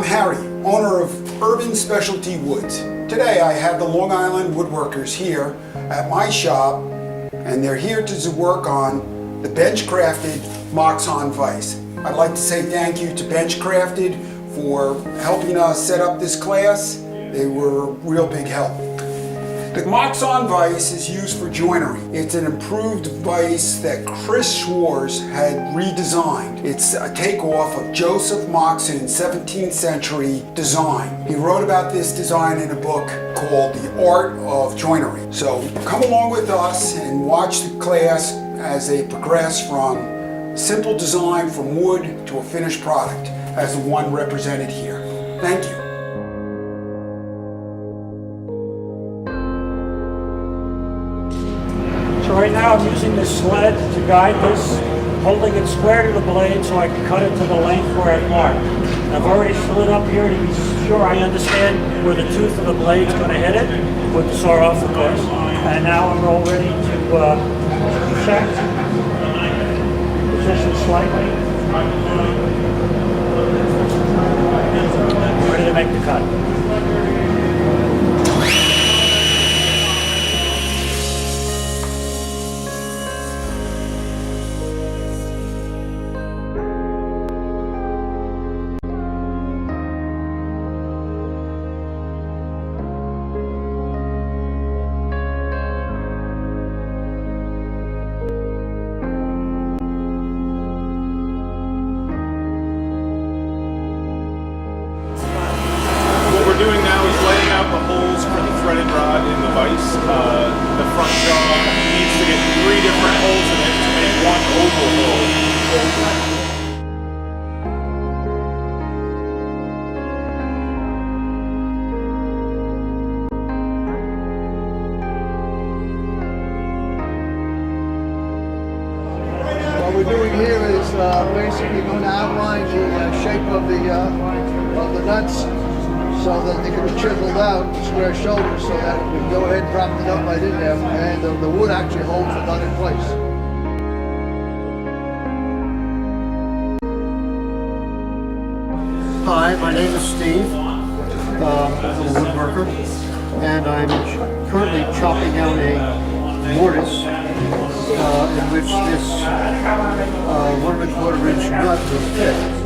I'm Harry, owner of Urban Specialty Woods. Today I have the Long Island Woodworkers here at my shop, and they're here to work on the Benchcrafted Moxon Vise. I'd like to say thank you to Benchcrafted for helping us set up this class. They were a real big help. The Moxon Vise is used for joinery. It's an improved vise that Chris Schwarz had redesigned. It's a takeoff of Joseph Moxon's 17th century design. He wrote about this design in a book called The Art of Joinery. So come along with us and watch the class as they progress from simple design from wood to a finished product as the one represented here. Thank you. So right now I'm using this sled to guide this, holding it square to the blade so I can cut it to the length where I mark. I've already slid up here to be sure I understand where the tooth of the blade is going to hit it, with the saw off of course. And now I'm all ready to check, position slightly, ready to make the cut. What we're doing now is laying out the holes for the threaded rod in the vise. The front jaw needs to get 3 different holes in it to make one oval hole. What we're doing here is basically going to outline the shape of the nuts so that they can be chiseled out, square shoulders, so that if we go ahead and drop the nut right in there, and the wood actually holds the nut in place. Hi, my name is Steve. I'm a woodworker, and I'm currently chopping out a mortise in which this 1 1/4 inch nut will fit.